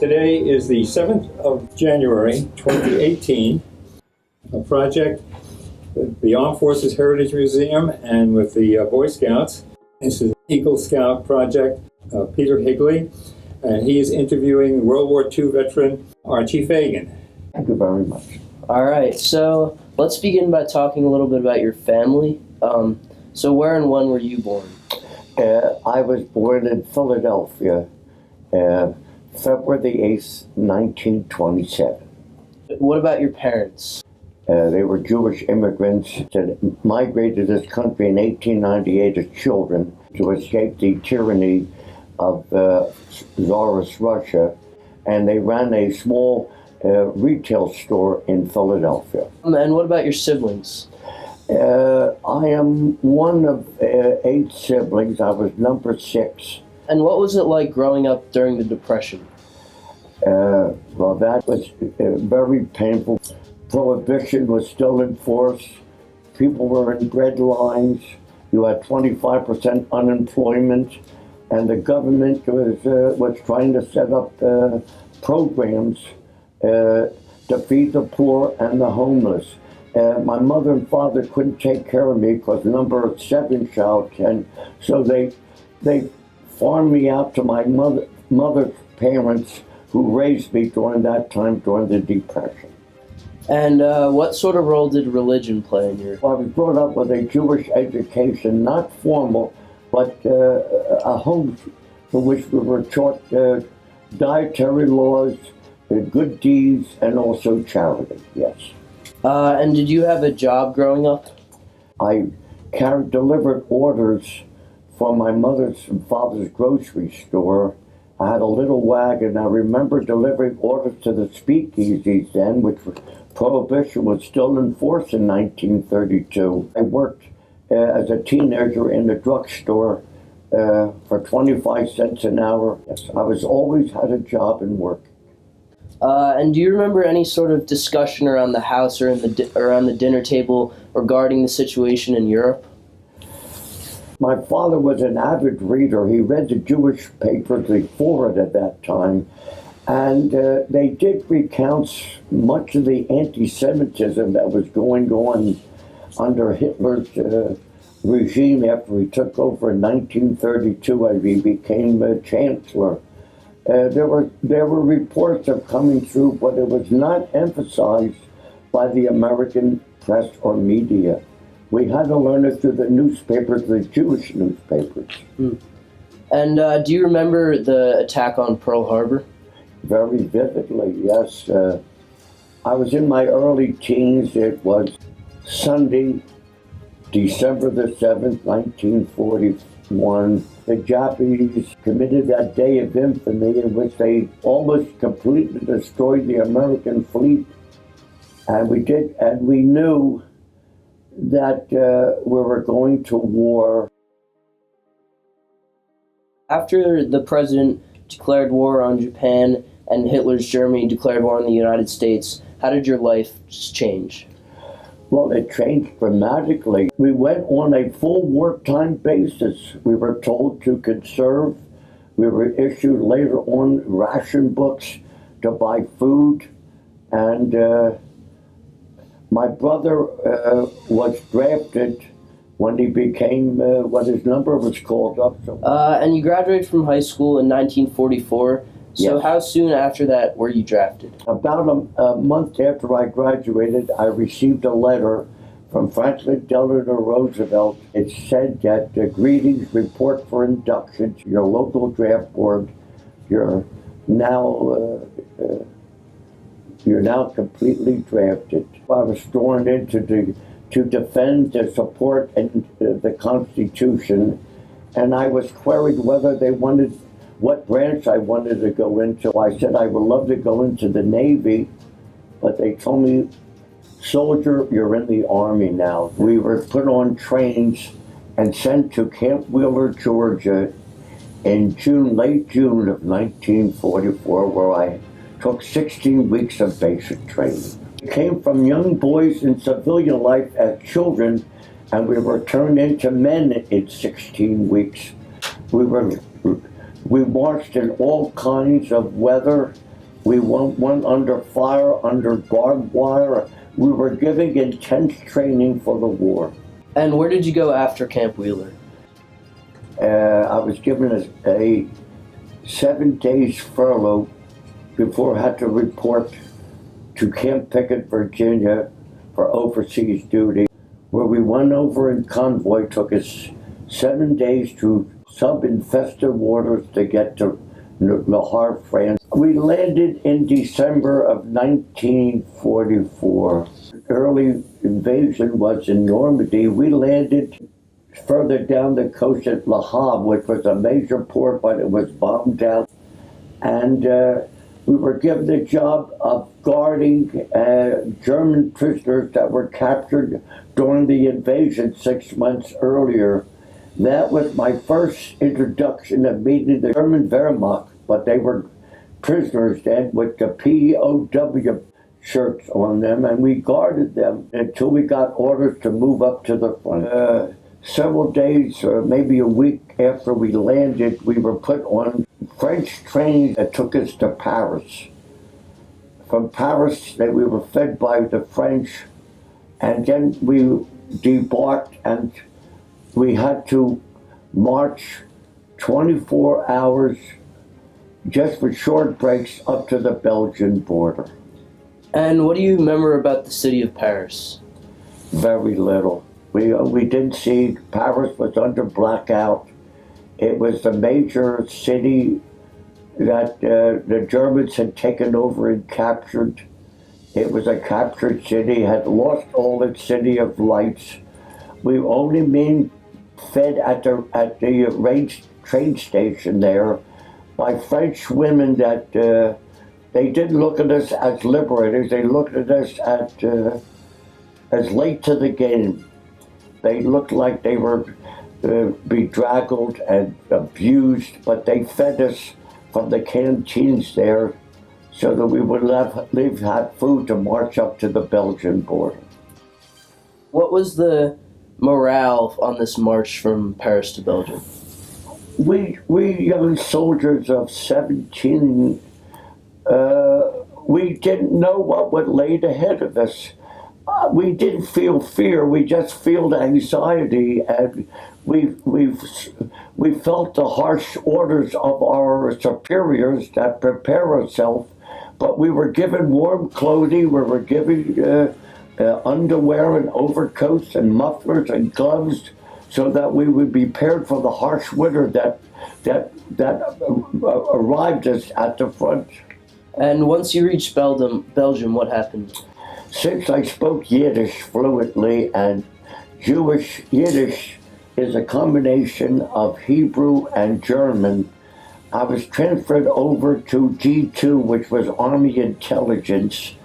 Today is the 7th of January, 2018, a project with the Armed Forces Heritage Museum and with the Boy Scouts. This is Eagle Scout project, Peter Higley, and he is interviewing World War II veteran Archie Fagan. Thank you very much. All right, so let's begin by talking a little bit about your family. So where and when were you born? I was born in Philadelphia, February the 8th, 1927. What about your parents? They were Jewish immigrants that migrated to this country in 1898 as children to escape the tyranny of Tsarist Russia, and they ran a small retail store in Philadelphia. And what about your siblings? I am one of 8 siblings. I was number 6. And what was it like growing up during the Depression? Well, that was very painful. Prohibition was still in force. People were in bread lines. You had 25% unemployment, and the government was trying to set up programs to feed the poor and the homeless. My mother and father couldn't take care of me because number 7 child, and so they farmed me out to my mother's parents, who raised me during that time, during the Depression. And what sort of role did religion play in your... Well, I was brought up with a Jewish education, not formal, but a home for which we were taught dietary laws, good deeds, and also charity, yes. And did you have a job growing up? I delivered orders for my mother's and father's grocery store. I had a little wagon. I remember delivering orders to the speakeasies then, which was, Prohibition was still in force in 1932. I worked as a teenager in the drugstore for 25 cents an hour. Yes, I was always had a job and work. And do you remember any sort of discussion around the house or around the dinner table regarding the situation in Europe? My father was an avid reader. He read the Jewish papers, the Forward at that time, and they did recount much of the anti-Semitism that was going on under Hitler's regime after he took over in 1932 as he became chancellor. There were reports of coming through, but it was not emphasized by the American press or media. We had to learn it through the newspapers, the Jewish newspapers. And do you remember the attack on Pearl Harbor? Very vividly, yes. I was in my early teens. It was Sunday, December the 7th, 1941. The Japanese committed that day of infamy in which they almost completely destroyed the American fleet. And we knew that we were going to war. After the president declared war on Japan and Hitler's Germany declared war on the United States, how did your life change? Well, it changed dramatically. We went on a full wartime basis. We were told to conserve. We were issued later on ration books to buy food. And my brother was drafted when he became what his number was called up. And you graduated from high school in 1944. So yes. How soon after that were you drafted? About a month after I graduated, I received a letter from Franklin Delano Roosevelt. It said that greetings, report for induction to your local draft board. You're now completely drafted. I was sworn in to defend, to support the Constitution, and I was queried whether they wanted what branch I wanted to go into. I said I would love to go into the Navy, but they told me, soldier, you're in the Army now. We were put on trains and sent to Camp Wheeler, Georgia in late June of 1944, where I took 16 weeks of basic training. We came from young boys in civilian life as children, and we were turned into men in 16 weeks. We marched in all kinds of weather. We went one under fire, under barbed wire. We were giving intense training for the war. And where did you go after Camp Wheeler? I was given a 7 days furlough before I had to report to Camp Pickett, Virginia for overseas duty, where we went over in convoy. Took us 7 days to sub-infested waters to get to Le Havre, France. We landed in December of 1944. Early invasion was in Normandy. We landed further down the coast at Le Havre, which was a major port, but it was bombed out. And we were given the job of guarding German prisoners that were captured during the invasion 6 months earlier. That was my first introduction of meeting the German Wehrmacht, but they were prisoners then with the POW shirts on them, and we guarded them until we got orders to move up to the front. Several days, or maybe a week after we landed, we were put on French trains that took us to Paris. From Paris, we were fed by the French, and then we debarked, and we had to march 24 hours just for short breaks up to the Belgian border. And what do you remember about the city of Paris? Very little. We didn't see. Paris was under blackout. It was the major city that the Germans had taken over and captured. It was a captured city, had lost all its city of lights. We only been fed at the train station there by French women that they didn't look at us as liberators. They looked at us as late to the game. They looked like they were bedraggled and abused, but they fed us from the canteens there so that we would have food to march up to the Belgian border. What was the morale on this march from Paris to Belgium? We young soldiers of 17, we didn't know what would lay ahead of us. We didn't feel fear, we just felt anxiety, and we felt the harsh orders of our superiors that prepare ourselves, but we were given warm clothing, we were given underwear and overcoats and mufflers and gloves so that we would be prepared for the harsh winter that arrived us at the front. And once you reached Belgium, what happened? Since I spoke Yiddish fluently, and Yiddish is a combination of Hebrew and German, I was transferred over to G2, which was Army Intelligence,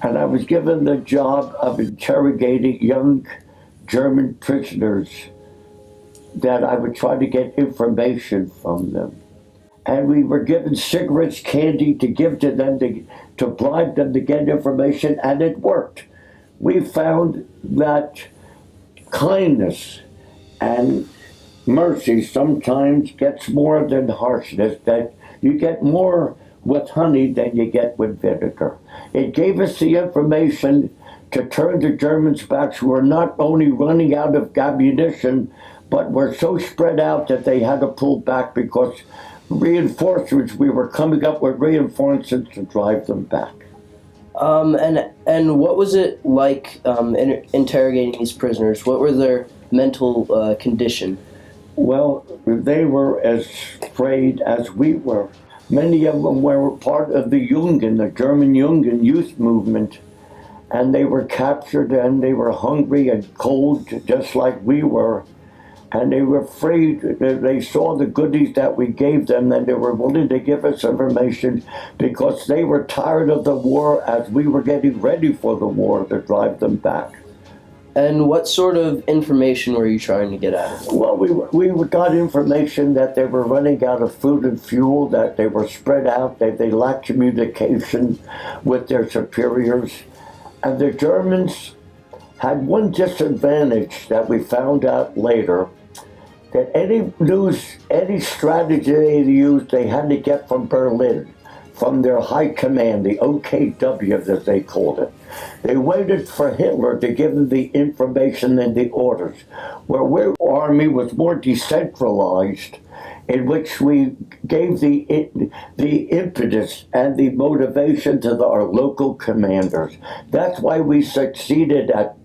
and I was given the job of interrogating young German prisoners that I would try to get information from them. And we were given cigarettes, candy to give to them to bribe them to get information, and it worked. We found that kindness and mercy sometimes gets more than harshness, that you get more with honey than you get with vinegar. It gave us the information to turn the Germans back, who were not only running out of ammunition, but were so spread out that they had to pull back because reinforcements, we were coming up with reinforcements to drive them back. And what was it like interrogating these prisoners? What were their mental condition? Well, they were as afraid as we were. Many of them were part of the Jungen, the German Jungen youth movement, and they were captured and they were hungry and cold just like we were. And they were afraid. They saw the goodies that we gave them, and they were willing to give us information because they were tired of the war as we were getting ready for the war to drive them back. And what sort of information were you trying to get out of them? Well, we got information that they were running out of food and fuel, that they were spread out, that they lacked communication with their superiors. And the Germans had one disadvantage that we found out later, that any strategy they used, they had to get from Berlin. from their high command, the OKW as they called it. They waited for Hitler to give them the information and the orders. Where our army was more decentralized, in which we gave the impetus and the motivation to our local commanders. That's why we succeeded at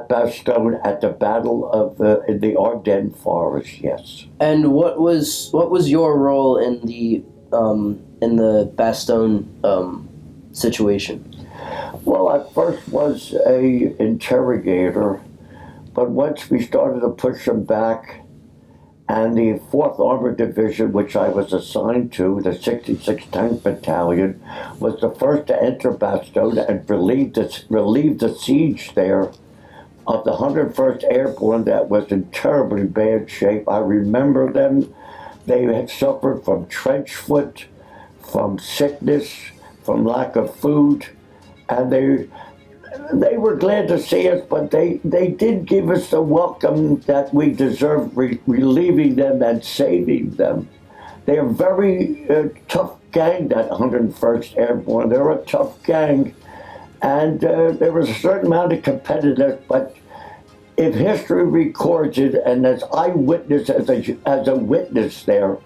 Bastogne at the Battle of in the Ardennes Forest. Yes. And what was your role in the Bastogne situation? Well, I first was a interrogator, but once we started to push them back, and the 4th Armored Division, which I was assigned to, the 66th Tank Battalion, was the first to enter Bastogne and relieve the siege there of the 101st Airborne that was in terribly bad shape. I remember them. They had suffered from trench foot, from sickness, from lack of food, and they were glad to see us, but they did give us the welcome that we deserved, relieving them and saving them. They're a very tough gang, that 101st Airborne. They're a tough gang, and there was a certain amount of competitiveness, but if history records it, and as eyewitness, as a witness there,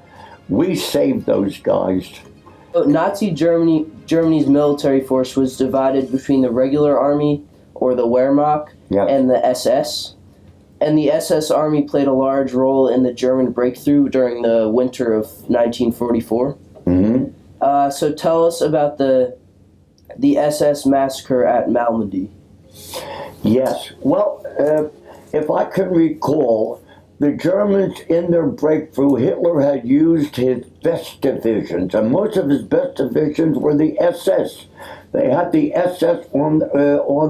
we saved those guys. Nazi Germany's military force was divided between the regular army, or the Wehrmacht, and the SS. And the SS army played a large role in the German breakthrough during the winter of 1944. Mm-hmm. So tell us about the SS massacre at Malmedy. Yes. Well, if I can recall, the Germans, in their breakthrough, Hitler had used his best divisions, and most of his best divisions were the SS. They had the SS on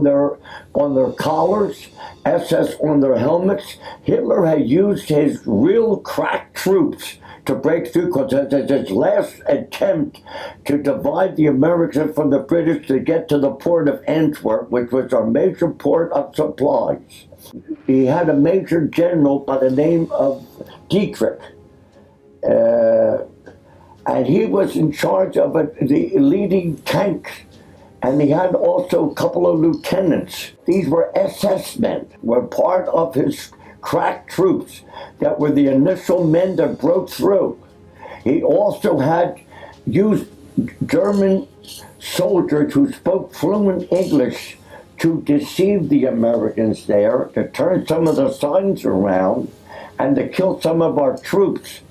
their collars, SS on their helmets. Hitler had used his real crack troops to break through, because as his last attempt to divide the Americans from the British to get to the port of Antwerp, which was our major port of supplies. He had a major general by the name of Dietrich, and he was in charge of the leading tanks, and he had also a couple of lieutenants. These were SS men, were part of his crack troops that were the initial men that broke through. He also had used German soldiers who spoke fluent English to deceive the Americans there, to turn some of the signs around, and to kill some of our troops.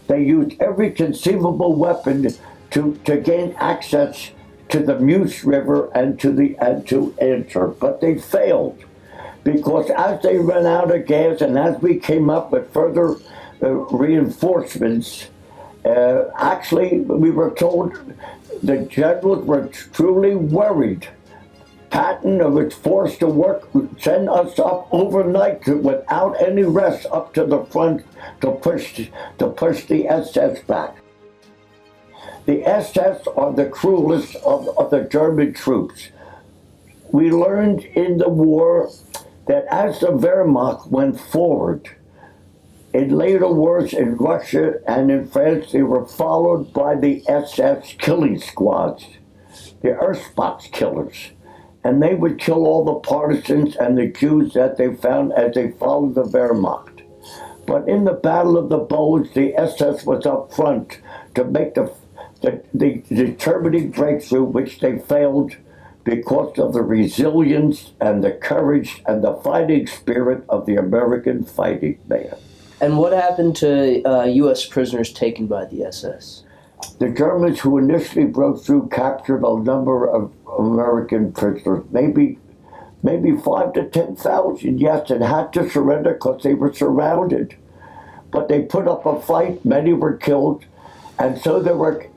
They used every conceivable weapon to gain access to the Meuse River and to Antwerp, but they failed, because as they ran out of gas and as we came up with further reinforcements, actually we were told the generals were truly worried. Patton was forced to send us up overnight without any rest up to the front to push the SS back. The SS are the cruelest of the German troops. We learned in the war that as the Wehrmacht went forward, in later wars in Russia and in France, they were followed by the SS killing squads, the Earthbox killers. And they would kill all the partisans and the Jews that they found as they followed the Wehrmacht. But in the Battle of the Bulge, the SS was up front to make the determining breakthrough, which they failed because of the resilience and the courage and the fighting spirit of the American fighting man. And what happened to U.S. prisoners taken by the SS? The Germans who initially broke through captured a number of American prisoners, maybe 5,000 to 10,000, yes, and had to surrender because they were surrounded. But they put up a fight, many were killed, and so they were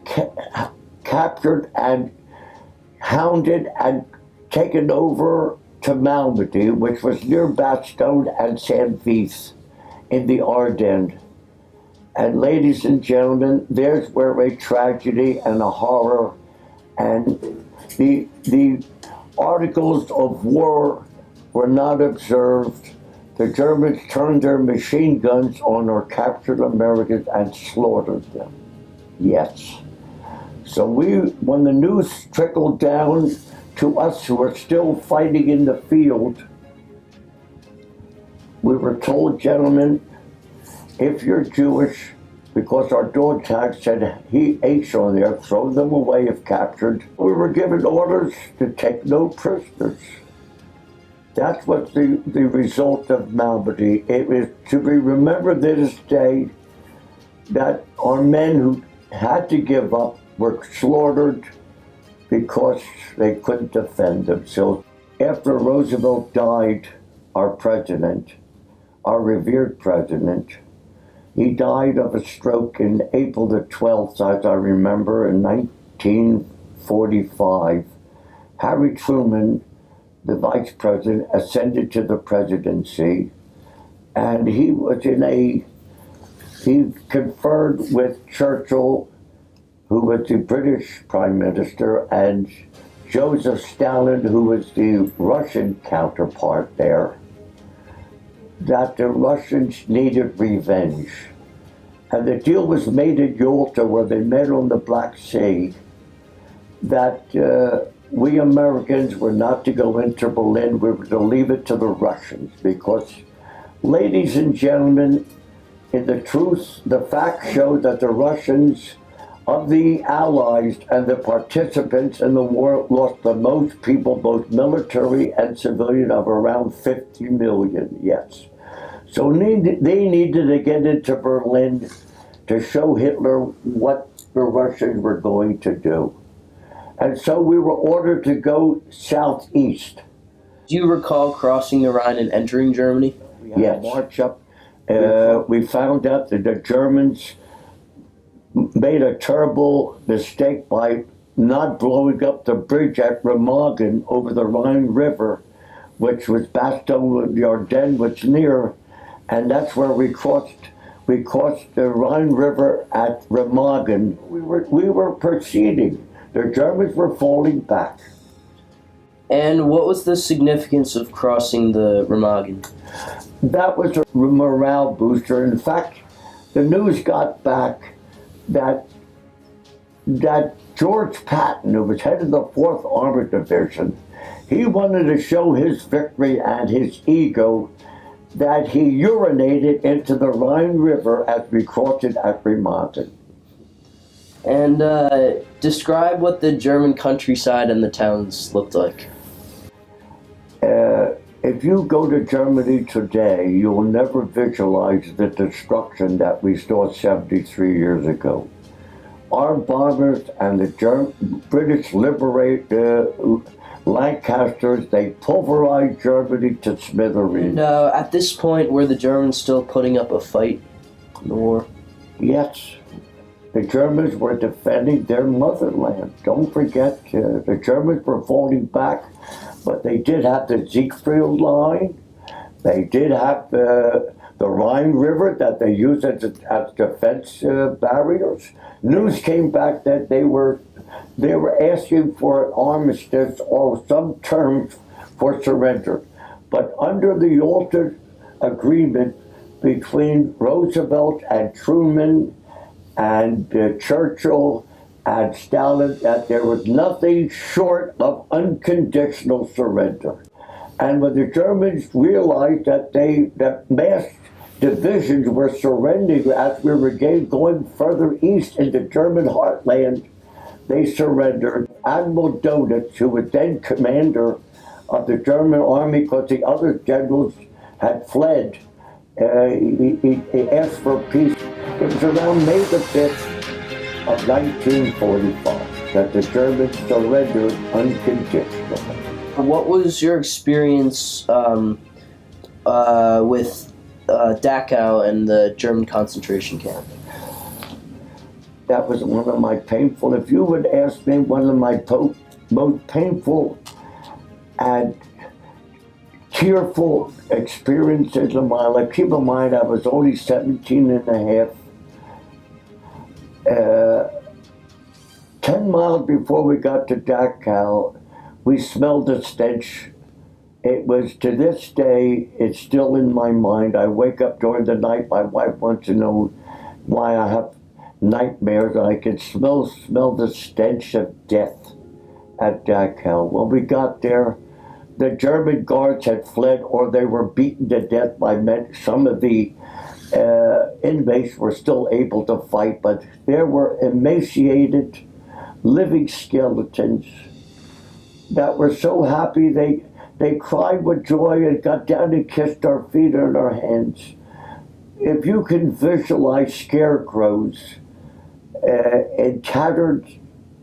captured and hounded and taken over to Malmedy, which was near Bastogne and Saint-Vith in the Ardennes. And ladies and gentlemen, there's where a tragedy and a horror and the articles of war were not observed. The Germans turned their machine guns on our captured Americans and slaughtered them. Yes. So when the news trickled down to us who are still fighting in the field, we were told, gentlemen, if you're Jewish, because our dog tag said H on there, throw them away if captured. We were given orders to take no prisoners. That's what the result of Malmedy. It is to be remembered this day that our men who had to give up were slaughtered because they couldn't defend themselves. After Roosevelt died, our president, our revered president, he died of a stroke in April the 12th, as I remember, in 1945. Harry Truman, the vice president, ascended to the presidency, and he conferred with Churchill, who was the British prime minister, and Joseph Stalin, who was the Russian counterpart there, that the Russians needed revenge. And the deal was made at Yalta, where they met on the Black Sea, that we Americans were not to go into Berlin, we were to leave it to the Russians, because, ladies and gentlemen, in the truth, the facts show that the Russians, of the Allies and the participants in the war, lost the most people, both military and civilian, of around 50 million, yes. So they needed to get into Berlin to show Hitler what the Russians were going to do. And so we were ordered to go southeast. Do you recall crossing the Rhine and entering Germany? We had to march up. We found out that the Germans made a terrible mistake by not blowing up the bridge at Remagen over the Rhine River, which was Bastogne, the Ardennes was near, and that's where we crossed the Rhine River at Remagen. We were proceeding. The Germans were falling back. And what was the significance of crossing the Remagen? That was a morale booster. In fact, the news got back that George Patton, who was head of the 4th Armored Division, he wanted to show his victory and his ego, that he urinated into the Rhine River as we crossed it at Remagen. And describe what the German countryside and the towns looked like. If you go to Germany today, you will never visualize the destruction that we saw 73 years ago. Our bombers and the British Lancasters, they pulverized Germany to smithereens. And at this point, were the Germans still putting up a fight in the war? Yes. The Germans were defending their motherland. Don't forget, the Germans were falling back, but they did have the Siegfried Line. They did have the Rhine River that they used as defense barriers. News came back that they were asking for an armistice or some terms for surrender. But under the Yalta Agreement between Roosevelt and Truman and Churchill and Stalin, that there was nothing short of unconditional surrender. And when the Germans realized that mass divisions were surrendering as we were going further east into German heartland, they surrendered. Admiral Donitz, who was then commander of the German army because the other generals had fled, he asked for peace. It was around May the 5th of 1945 that the Germans surrendered unconditionally. What was your experience with Dachau and the German concentration camp? That was one of my painful, if you would ask me, one of my most painful and tearful experiences of my life. Keep in mind, I was only 17 and a half. 10 miles before we got to Dachau, we smelled a stench. It was, to this day, it's still in my mind. I wake up during the night, my wife wants to know why I have nightmares. I could smell the stench of death at Dachau. When we got there, the German guards had fled or they were beaten to death by men. Some of the inmates were still able to fight, but there were emaciated, living skeletons that were so happy they cried with joy and got down and kissed our feet and our hands. If you can visualize scarecrows in tattered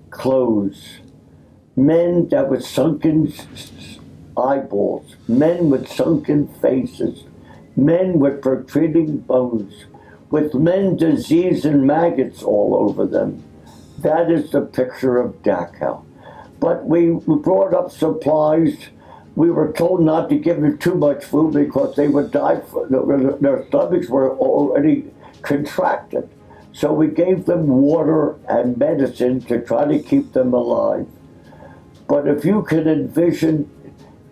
clothes, men that with sunken eyeballs, men with sunken faces, men with protruding bones, with men disease and maggots all over them. That is the picture of Dachau. But we brought up supplies. We were told not to give them too much food because they would die. Their stomachs were already contracted. So we gave them water and medicine to try to keep them alive. But if you can envision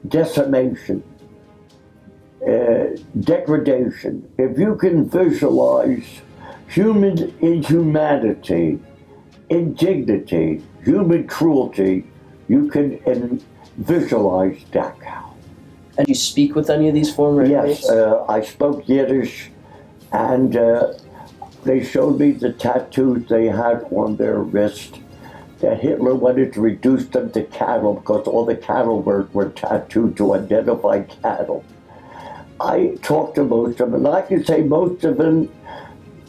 decimation, degradation, if you can visualize human inhumanity, indignity, human cruelty, you can visualize Dachau. And you speak with any of these former inmates? Yes, I spoke Yiddish, and they showed me the tattoos they had on their wrist. That Hitler wanted to reduce them to cattle because all the cattle were tattooed to identify cattle. I talked to most of them, and I can say most of them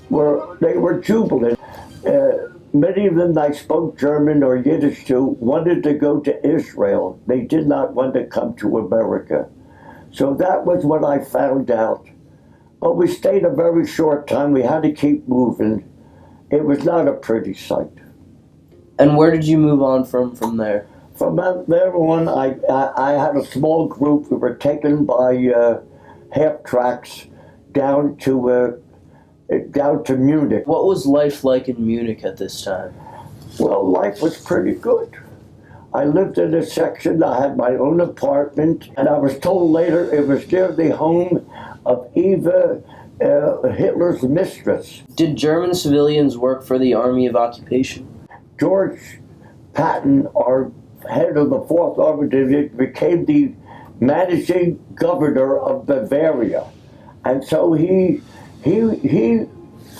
were jubilant. Many of them I spoke German or Yiddish to wanted to go to Israel. They did not want to come to America. So that was what I found out. But we stayed a very short time. We had to keep moving. It was not a pretty sight. And where did you move on from there? From there on, I had a small group. We were taken by half-tracks down to Munich. What was life like in Munich at this time? Well, life was pretty good. I lived in a section, I had my own apartment, and I was told later it was near the home of Eva, Hitler's mistress. Did German civilians work for the Army of Occupation? George Patton, our head of the 4th Army Division, became the managing governor of Bavaria. And so he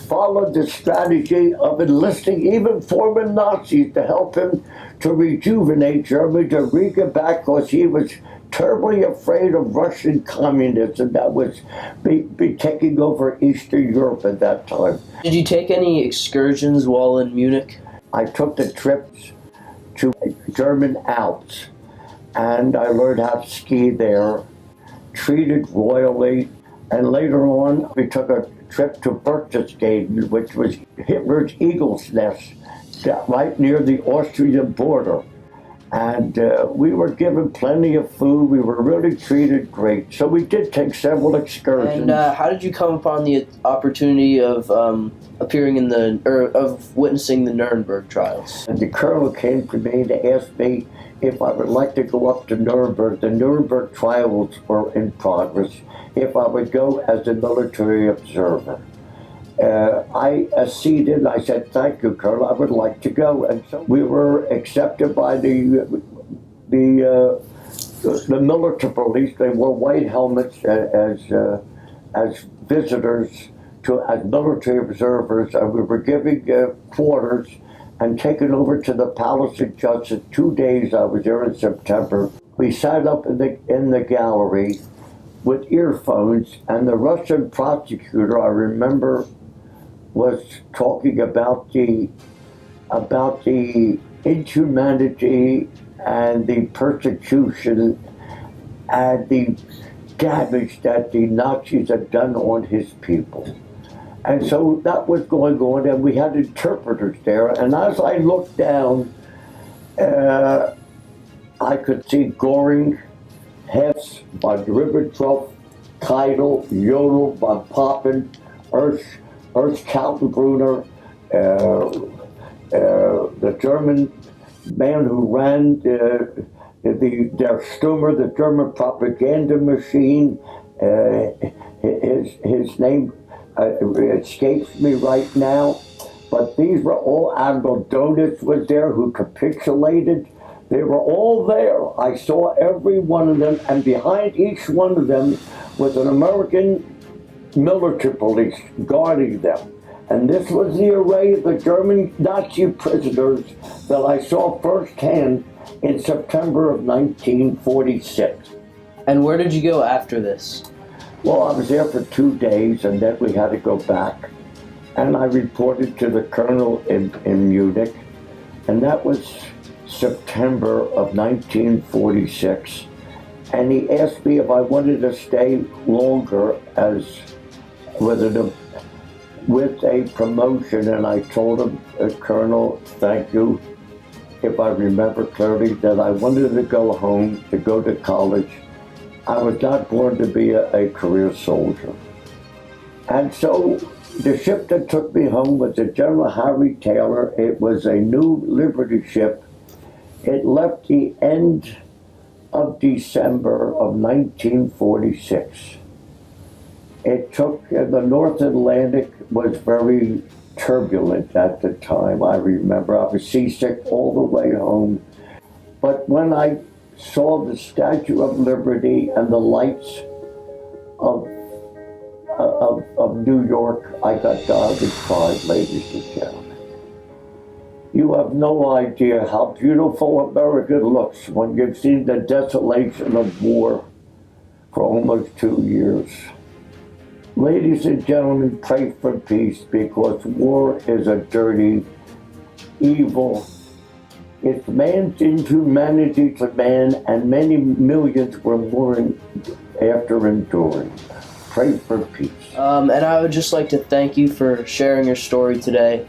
followed the strategy of enlisting even former Nazis to help him to rejuvenate Germany, to bring it back, because he was terribly afraid of Russian communism that was be taking over Eastern Europe at that time. Did you take any excursions while in Munich? I took the trips to German Alps, and I learned how to ski there, treated royally, and later on we took a trip to Berchtesgaden, which was Hitler's eagle's nest, right near the Austrian border. And we were given plenty of food. We were really treated great. So we did take several excursions. And how did you come upon the opportunity of appearing in of witnessing the Nuremberg trials? And the colonel came to me to ask me if I would like to go up to Nuremberg. The Nuremberg trials were in progress. If I would go as a military observer. I acceded, and I said, "Thank you, Colonel, I would like to go." And so we were accepted by the military police. They wore white helmets as visitors, as military observers, and we were given quarters and taken over to the Palace of Justice. 2 days I was there in September. We sat up in the gallery with earphones, and the Russian prosecutor, I remember, was talking about the inhumanity and the persecution and the damage that the Nazis had done on his people. And so that was going on, and we had interpreters there. And as I looked down, I could see Göring, Hess, von Ribbentrop, Keitel, Jodl, von Papen, Ernst Kaltenbrunner, the German man who ran der Stürmer, the German propaganda machine. His name escapes me right now, But these were all, Admiral Donitz was there who capitulated. They were all there. I saw every one of them, and behind each one of them was an American military police guarding them. And this was the array of the German Nazi prisoners that I saw firsthand in September of 1946. And where did you go after this? Well, I was there for 2 days, and then we had to go back. And I reported to the colonel in Munich, and that was September of 1946. And he asked me if I wanted to stay longer as with a promotion, and I told him, Colonel, thank you, if I remember clearly, that I wanted to go home, to go to college. I was not born to be a career soldier. And so the ship that took me home was the General Harry Taylor. It was a new Liberty ship. It left the end of December of 1946. It took, the North Atlantic was very turbulent at the time. I remember I was seasick all the way home. But when I saw the Statue of Liberty and the lights of New York, I got down and cried, ladies and gentlemen. You have no idea how beautiful America looks when you've seen the desolation of war for almost 2 years. Ladies and gentlemen, pray for peace, because war is a dirty, evil. It's man's inhumanity to man, and many millions were born after enduring. Pray for peace. And I would just like to thank you for sharing your story today,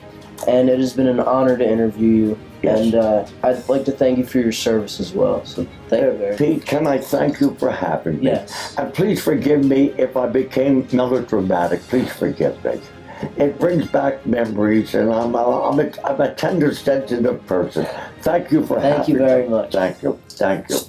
and it has been an honor to interview you. Yes. And I'd like to thank you for your service as well. So thank you very much. Pete, can I thank you for having me? Yes. And please forgive me if I became melodramatic. Please forgive me. It brings back memories, and I'm a tender, sensitive person. Thank you for having me. Thank you very much. Thank you. Thank you.